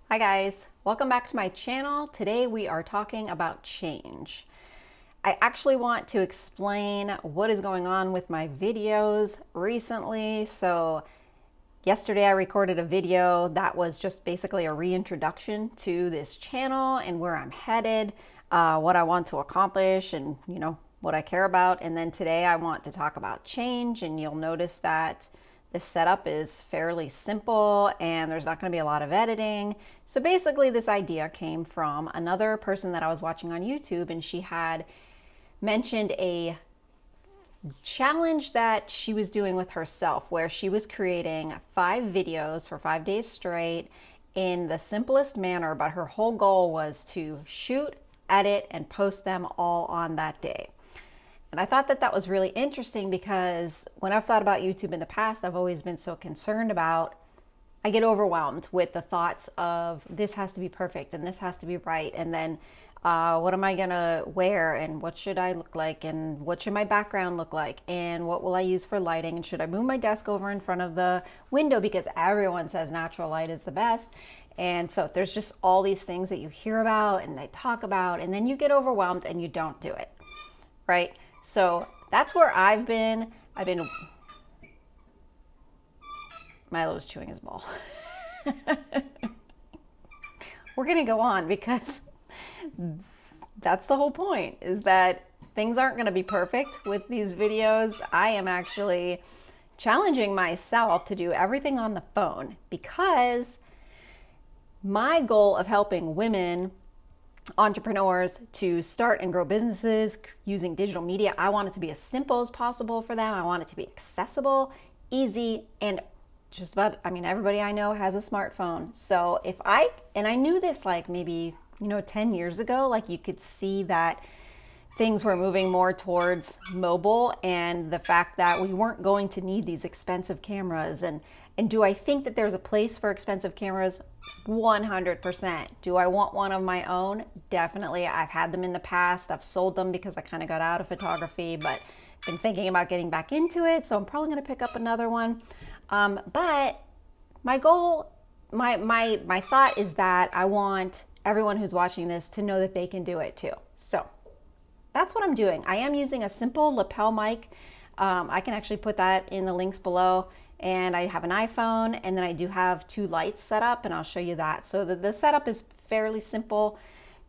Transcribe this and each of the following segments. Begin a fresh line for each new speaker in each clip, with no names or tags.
Hi guys, welcome back to my channel. Today we are talking about change. I actually want to explain what is going on with my videos recently. So yesterday I recorded a video that was just basically a reintroduction to this channel and where I'm headed, what I want to accomplish and what I care about. And then today I want to talk about change, and you'll notice that this setup is fairly simple and there's not going to be a lot of editing. So basically this idea came from another person that I was watching on YouTube, and she had mentioned a challenge that she was doing with herself where she was creating 5 videos for 5 days straight in the simplest manner, but her whole goal was to shoot, edit, and post them all on that day. And I thought that that was really interesting because when I've thought about YouTube in the past, I've always been so concerned about, I get overwhelmed with the thoughts of this has to be perfect and this has to be right. And then what am I going to wear and what should I look like and what should my background look like and what will I use for lighting and should I move my desk over in front of the window because everyone says natural light is the best. And so there's just all these things that you hear about and they talk about, and then you get overwhelmed and you don't do it, right? So that's where I've been. Milo's chewing his ball. We're going to go on because that's the whole point, is that things aren't going to be perfect with these videos. I am actually challenging myself to do everything on the phone because my goal of helping women entrepreneurs to start and grow businesses using digital media, I want it to be as simple as possible for them. I want it to be accessible, easy, and just about, everybody I know has a smartphone. So I knew this like maybe, 10 years ago, like you could see that things were moving more towards mobile and the fact that we weren't going to need these expensive cameras. And do I think that there's a place for expensive cameras? 100%. Do I want one of my own? Definitely. I've had them in the past. I've sold them because I kind of got out of photography, but been thinking about getting back into it. So I'm probably going to pick up another one. But my goal, my thought is that I want everyone who's watching this to know that they can do it too. So that's what I'm doing. I am using a simple lapel mic. I can actually put that in the links below. And I have an iPhone, and then I do have 2 lights set up, and I'll show you that. So the setup is fairly simple,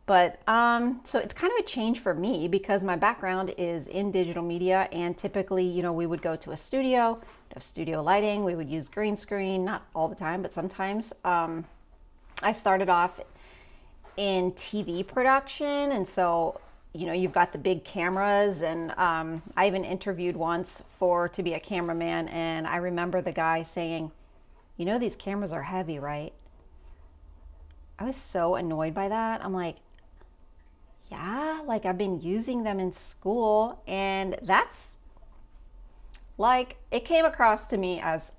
but so it's kind of a change for me because my background is in digital media, and typically, we would go to a studio, have studio lighting, we would use green screen, not all the time, but sometimes. I started off in TV production, and so you've got the big cameras, and I even interviewed once to be a cameraman, and I remember the guy saying, these cameras are heavy, right? I was so annoyed by that. I'm like, yeah, like I've been using them in school, and that's like, it came across to me as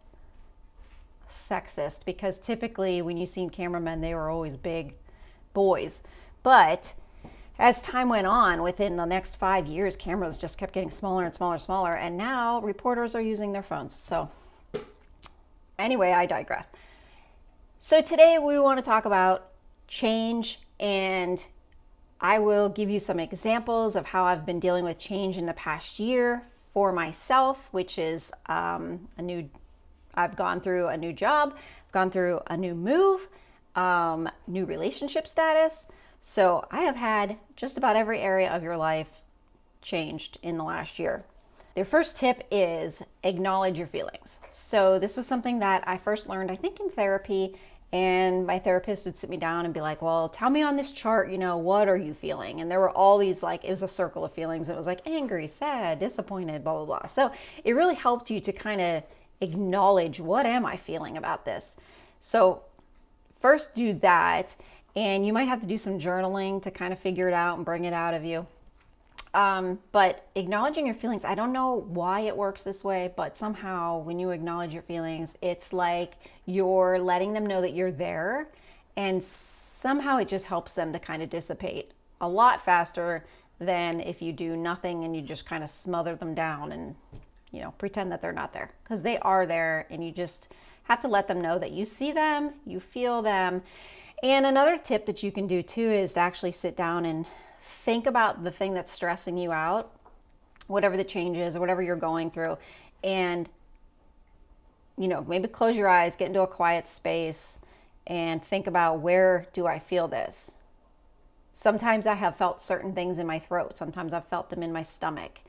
sexist because typically when you've seen cameramen, they were always big boys. But as time went on, within the next 5 years, cameras just kept getting smaller and smaller and smaller, and now reporters are using their phones. So anyway, I digress. So today we want to talk about change, and I will give you some examples of how I've been dealing with change in the past year for myself, which is I've gone through a new job, I've gone through a new move, new relationship status. So I have had just about every area of your life changed in the last year. Their first tip is acknowledge your feelings. So this was something that I first learned, I think, in therapy, and my therapist would sit me down and be like, well, tell me on this chart, what are you feeling? And there were all these, like, it was a circle of feelings. It was like angry, sad, disappointed, blah, blah, blah. So it really helped you to kind of acknowledge, what am I feeling about this? So first do that. And you might have to do some journaling to kind of figure it out and bring it out of you. But acknowledging your feelings, I don't know why it works this way, but somehow when you acknowledge your feelings, it's like you're letting them know that you're there, and somehow it just helps them to kind of dissipate a lot faster than if you do nothing and you just kind of smother them down and, pretend that they're not there, because they are there, and you just have to let them know that you see them, you feel them. And another tip that you can do too is to actually sit down and think about the thing that's stressing you out, whatever the change is or whatever you're going through, and maybe close your eyes, get into a quiet space, and think about, where do I feel this? Sometimes I have felt certain things in my throat. Sometimes I've felt them in my stomach.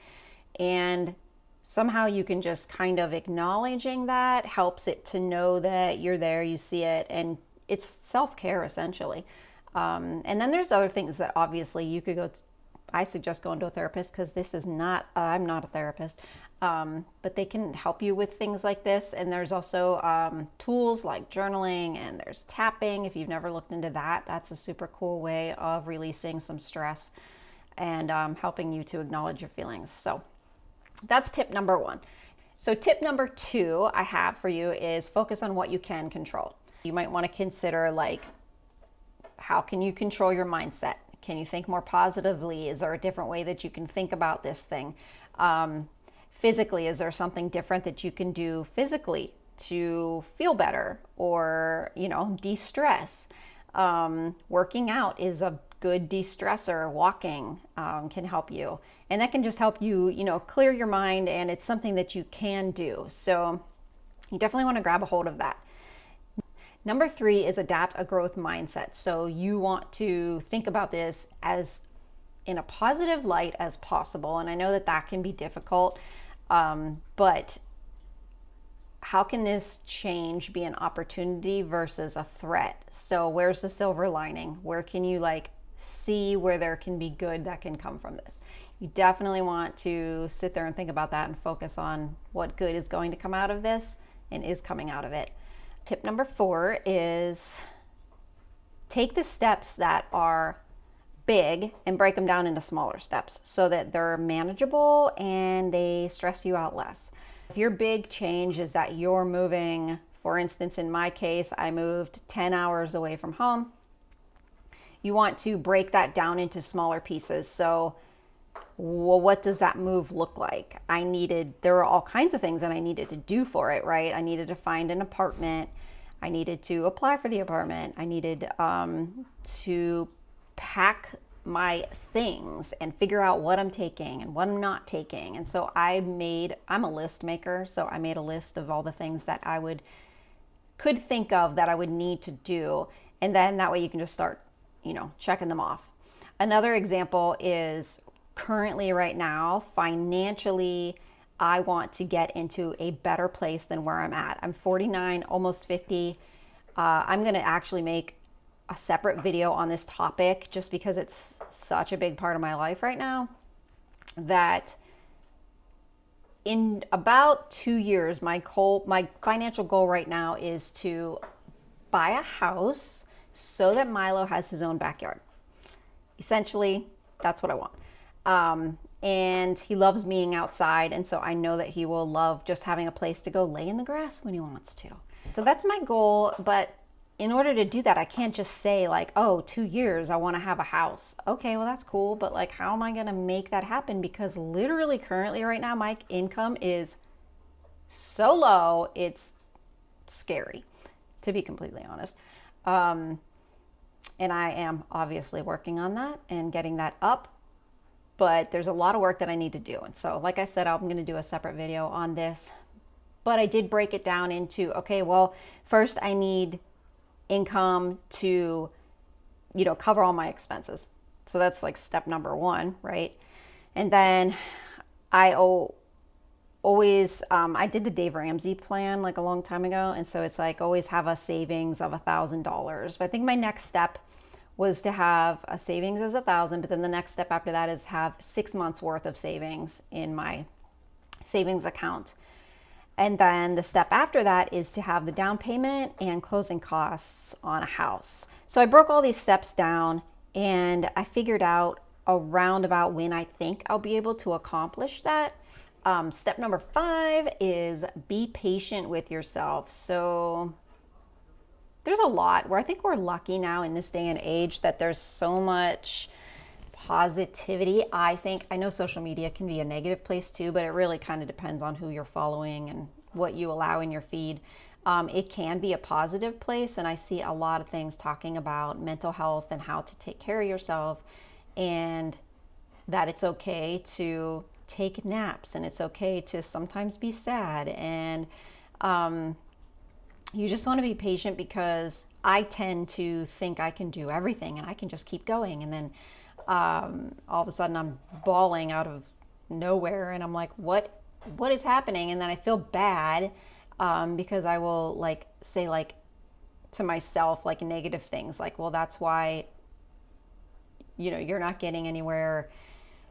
And somehow you can just kind of acknowledging that helps it to know that you're there, you see it, and it's self-care essentially. And then there's other things that obviously you could go, I suggest going to a therapist, because this is not, I'm not a therapist, but they can help you with things like this. And there's also tools like journaling, and there's tapping. If you've never looked into that, that's a super cool way of releasing some stress and helping you to acknowledge your feelings. So that's tip number 1. So tip number 2 I have for you is focus on what you can control. You might want to consider, like, how can you control your mindset? Can you think more positively? Is there a different way that you can think about this thing? Physically, is there something different that you can do physically to feel better or, de-stress? Working out is a good de-stressor. Walking can help you. And that can just help you, clear your mind, and it's something that you can do. So you definitely want to grab a hold of that. Number 3 is adapt a growth mindset. So you want to think about this as in a positive light as possible. And I know that that can be difficult, but how can this change be an opportunity versus a threat? So where's the silver lining? Where can you see where there can be good that can come from this? You definitely want to sit there and think about that and focus on what good is going to come out of this and is coming out of it. Tip number 4 is take the steps that are big and break them down into smaller steps so that they're manageable and they stress you out less. If your big change is that you're moving, for instance, in my case, I moved 10 hours away from home, you want to break that down into smaller pieces. So, well, what does that move look like? There were all kinds of things that I needed to do for it, right? I needed to find an apartment. I needed to apply for the apartment. I needed to pack my things and figure out what I'm taking and what I'm not taking. And so I'm a list maker. So I made a list of all the things that I could think of that I would need to do. And then that way you can just start, checking them off. Another example is currently right now, financially, I want to get into a better place than where I'm at. I'm 49, almost 50. I'm going to actually make a separate video on this topic just because it's such a big part of my life right now, that in about 2 years, my financial goal right now is to buy a house so that Milo has his own backyard. Essentially, that's what I want. And he loves being outside, and so I know that he will love just having a place to go lay in the grass when he wants to. So that's my goal, but in order to do that, I can't just say 2 years, I want to have a house. Okay, well, that's cool, but how am I going to make that happen? Because literally currently right now, my income is so low, it's scary, to be completely honest. And I am obviously working on that and getting that up, but there's a lot of work that I need to do. And so, like I said, I'm going to do a separate video on this, but I did break it down into, okay, well, first I need income to, cover all my expenses. So that's step number 1, right? And then I did the Dave Ramsey plan a long time ago. And so it's always have a savings of $1,000. But I think my next step was to have a savings as $1,000, but then the next step after that is have 6 months worth of savings in my savings account. And then the step after that is to have the down payment and closing costs on a house. So I broke all these steps down and I figured out around about when I think I'll be able to accomplish that. Step number 5 is be patient with yourself. So there's a lot where I think we're lucky now in this day and age that there's so much positivity. I know social media can be a negative place too, but it really kind of depends on who you're following and what you allow in your feed. It can be a positive place, and I see a lot of things talking about mental health and how to take care of yourself, and that it's okay to take naps, and it's okay to sometimes be sad, and you just want to be patient, because I tend to think I can do everything and I can just keep going, and then all of a sudden I'm bawling out of nowhere, and I'm like, what is happening? And then I feel bad, because I will like say like to myself like negative things like, well, that's why you're not getting anywhere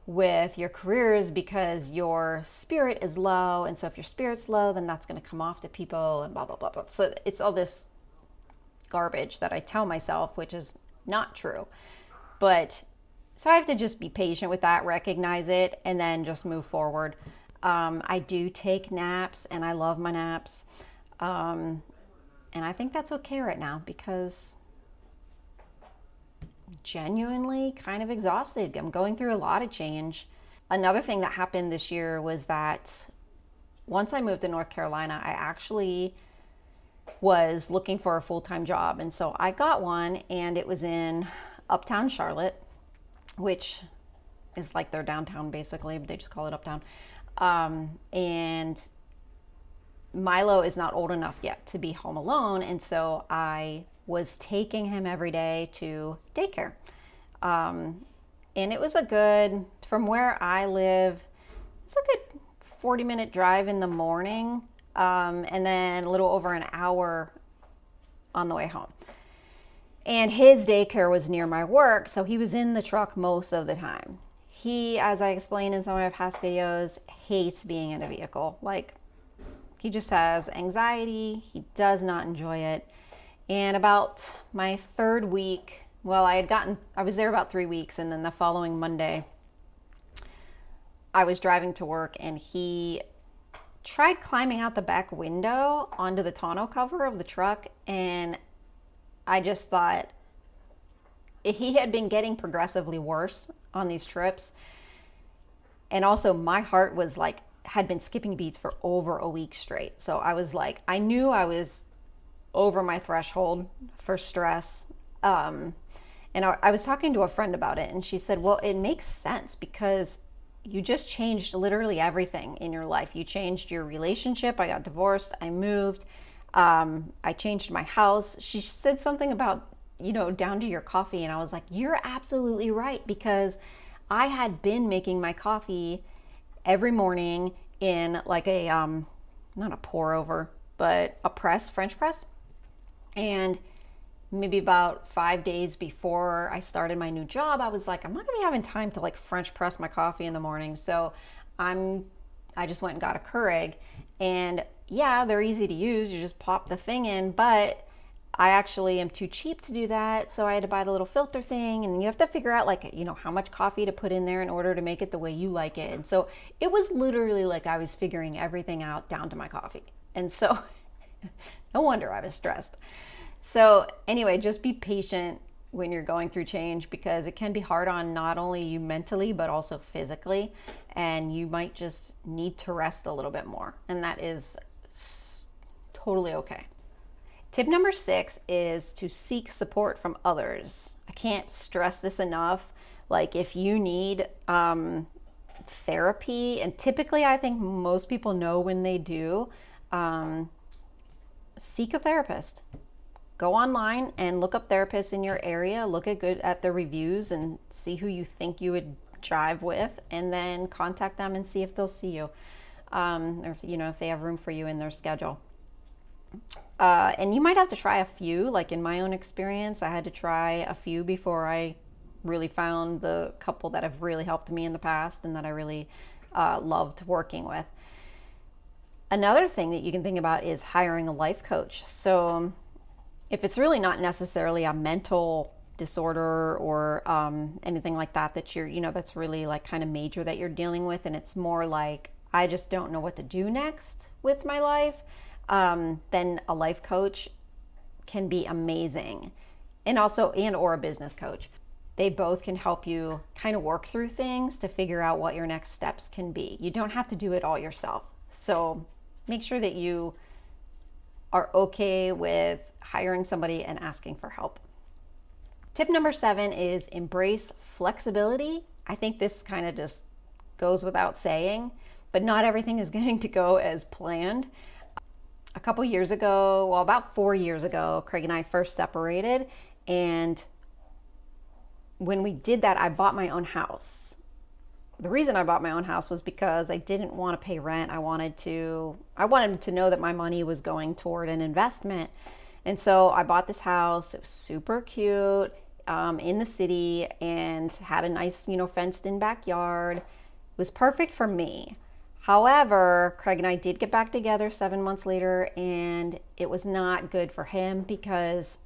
with your careers, because your spirit is low, and so if your spirit's low, then that's going to come off to people, and blah blah blah blah. So it's all this garbage that I tell myself, which is not true. But so I have to just be patient with that, recognize it, and then just move forward. I do take naps, and I love my naps, and I think that's okay right now, because genuinely kind of exhausted. I'm going through a lot of change. Another thing that happened this year was that once I moved to North Carolina, I actually was looking for a full-time job. And so I got one, and it was in Uptown Charlotte, which is like their downtown basically, but they just call it Uptown. And Milo is not old enough yet to be home alone. And so I was taking him every day to daycare. And it was from where I live, it's a good 40-minute drive in the morning, and then a little over an hour on the way home. And his daycare was near my work, so he was in the truck most of the time. He, as I explained in some of my past videos, hates being in a vehicle. Like, he just has anxiety. He does not enjoy it. And about my third week, well, I was there about 3 weeks, and then the following Monday, I was driving to work, and he tried climbing out the back window onto the tonneau cover of the truck, and I just thought he had been getting progressively worse on these trips. And also my heart was like, had been skipping beats for over a week straight. So I was like, I knew I was over my threshold for stress. And I was talking to a friend about it, and she said, well, it makes sense, because you just changed literally everything in your life. You changed your relationship. I got divorced. I moved. I changed my house. She said something about, down to your coffee. And I was like, you're absolutely right, because I had been making my coffee every morning in like a, not a pour over, but a press, French press. And maybe about 5 days before I started my new job, I was like, I'm not gonna be having time to like French press my coffee in the morning. So I just went and got a Keurig, and yeah, they're easy to use. You just pop the thing in, but I actually am too cheap to do that. So I had to buy the little filter thing, and you have to figure out like, how much coffee to put in there in order to make it the way you like it. And so it was literally like I was figuring everything out down to my coffee. And so no wonder I was stressed. So anyway, just be patient when you're going through change, because it can be hard on not only you mentally, but also physically. And you might just need to rest a little bit more. And that is totally okay. Tip number 6 is to seek support from others. I can't stress this enough. Like, if you need therapy, and typically I think most people know when they do, seek a therapist. Go online and look up therapists in your area. Look at the reviews and see who you think you would jive with, and then contact them and see if they'll see you, or if they have room for you in their schedule. And you might have to try a few. Like in my own experience, I had to try a few before I really found the couple that have really helped me in the past and that I really loved working with. Another thing that you can think about is hiring a life coach. So if it's really not necessarily a mental disorder or anything like that that's really like kind of major that you're dealing with, and it's more like, I just don't know what to do next with my life, then a life coach can be amazing. And or a business coach. They both can help you kind of work through things to figure out what your next steps can be. You don't have to do it all yourself. So make sure that you are okay with hiring somebody and asking for help. Tip number 7 is embrace flexibility. I think this kind of just goes without saying, but not everything is going to go as planned. A couple years ago, well, about 4 years ago, Craig and I first separated, and when we did that, I bought my own house. The reason I bought my own house was because I didn't want to pay rent. I wanted to know that my money was going toward an investment. And so I bought this house. It was super cute, in the city, and had a nice, fenced in backyard. It was perfect for me. However, Craig and I did get back together 7 months later, and it was not good for him because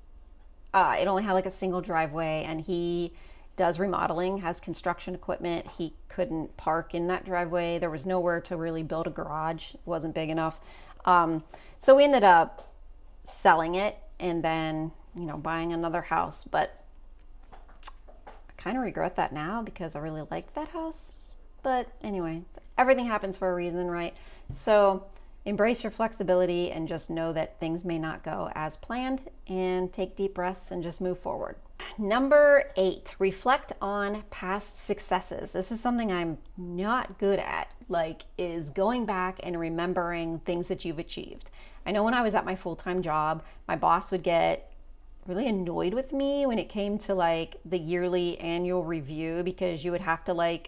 it only had like a single driveway, and he does remodeling, has construction equipment. He couldn't park in that driveway. There was nowhere to really build a garage. It wasn't big enough. So we ended up selling it and then, buying another house. But I kind of regret that now because I really liked that house. But anyway, everything happens for a reason, right? So embrace your flexibility and just know that things may not go as planned, and take deep breaths and just move forward. Number 8, reflect on past successes. This is something I'm not good at, is going back and remembering things that you've achieved. I know when I was at my full-time job, my boss would get really annoyed with me when it came to the yearly annual review, because you would have to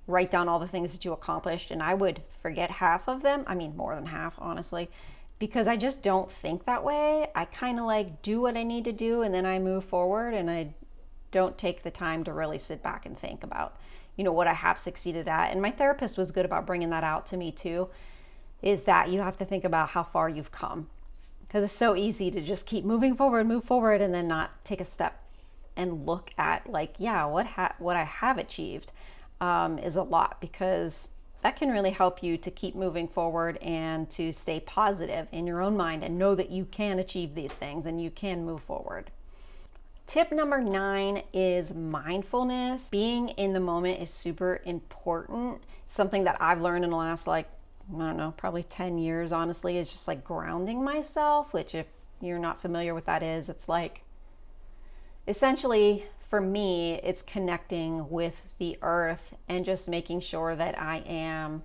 write down all the things that you accomplished, and I would forget half of them. I mean, more than half, honestly, because I just don't think that way. I kind of do what I need to do, and then I move forward, and I don't take the time to really sit back and think about, what I have succeeded at. And my therapist was good about bringing that out to me too, is that you have to think about how far you've come, because it's so easy to just keep move forward, and then not take a step and look at what I have achieved. Is a lot, because that can really help you to keep moving forward and to stay positive in your own mind and know that you can achieve these things and you can move forward. Tip number 9 is mindfulness. Being in the moment is super important. Something that I've learned in the last probably 10 years, honestly, is just grounding myself, which, if you're not familiar with that is, it's essentially, for me, it's connecting with the earth and just making sure that I am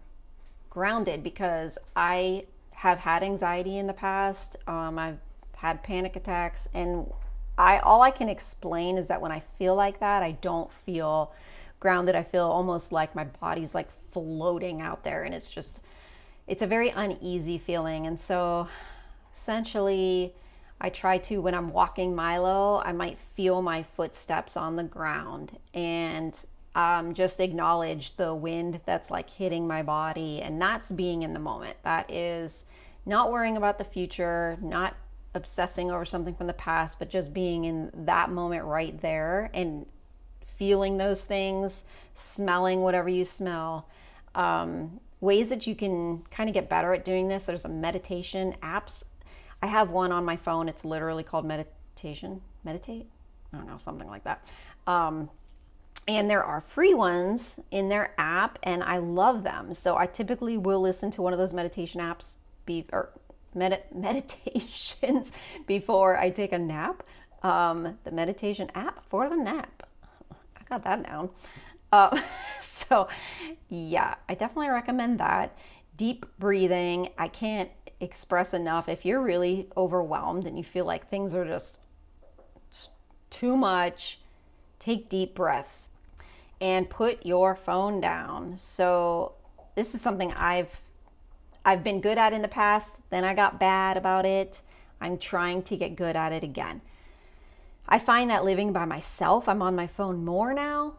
grounded, because I have had anxiety in the past. I've had panic attacks, and all I can explain is that when I feel like that, I don't feel grounded. I feel almost like my body's floating out there, and it's a very uneasy feeling. And so essentially, I try to, when I'm walking Milo, I might feel my footsteps on the ground, and just acknowledge the wind that's hitting my body. And that's being in the moment. That is not worrying about the future, not obsessing over something from the past, but just being in that moment right there and feeling those things, smelling whatever you smell. Ways that you can kind of get better at doing this: there's a meditation apps. I have one on my phone. It's literally called Meditate? I don't know, something like that. And there are free ones in their app, and I love them. So I typically will listen to one of those meditation apps meditations before I take a nap. The meditation app for the nap. I got that down. So yeah, I definitely recommend that. Deep breathing. I can't express enough. If you're really overwhelmed and you feel like things are just too much, take deep breaths and put your phone down. So this is something I've been good at in the past, then I got bad about it. I'm trying to get good at it again. I find that living by myself, I'm on my phone more now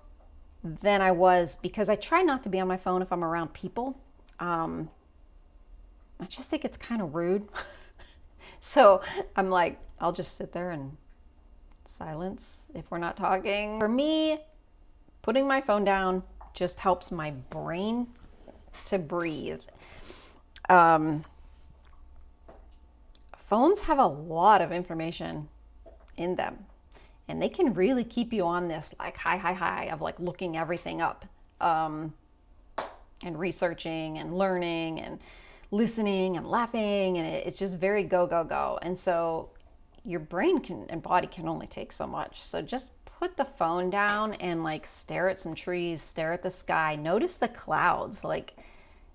than I was, because I try not to be on my phone if I'm around people. I just think it's kind of rude. So I'm I'll just sit there in silence if we're not talking. For me, putting my phone down just helps my brain to breathe. Phones have a lot of information in them, and they can really keep you on this high of looking everything up, and researching and learning, and listening and laughing, and it's just very go, go, go. And so your brain and body can only take so much. So just put the phone down and like stare at some trees, stare at the sky, notice the clouds. Like,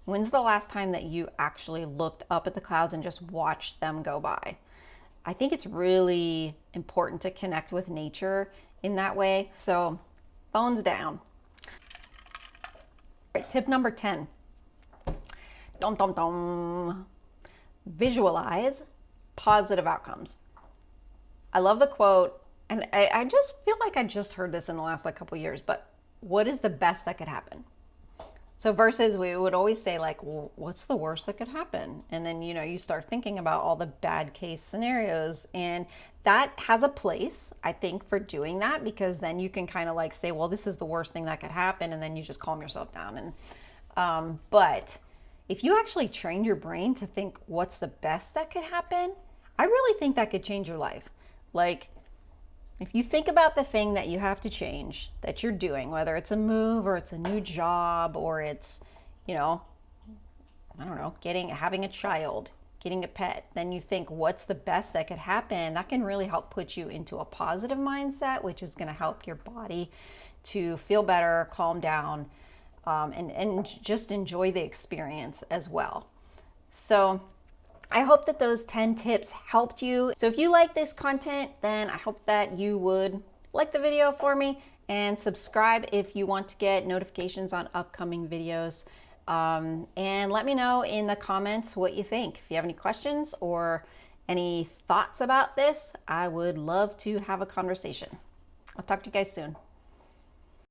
when's the last time that you actually looked up at the clouds and just watched them go by? I think it's really important to connect with nature in that way. So phones down. Right, tip number 10. Dum, dum, dum. Visualize positive outcomes. I love the quote, and I just feel like I just heard this in the last like couple years, but what is the best that could happen? So versus we would always say like, well, what's the worst that could happen? And then, you start thinking about all the bad case scenarios, and that has a place, I think, for doing that, because then you can kind of like say, well, this is the worst thing that could happen. And then you just calm yourself down. And, but if you actually train your brain to think what's the best that could happen, I really think that could change your life. Like, if you think about the thing that you have to change that you're doing, whether it's a move or it's a new job or it's, I don't know, having a child, getting a pet, then you think what's the best that could happen. That can really help put you into a positive mindset, which is going to help your body to feel better, calm down, and just enjoy the experience as well. So I hope that those 10 tips helped you. So if you like this content, then I hope that you would like the video for me and subscribe if you want to get notifications on upcoming videos. And let me know in the comments what you think. If you have any questions or any thoughts about this, I would love to have a conversation. I'll talk to you guys soon.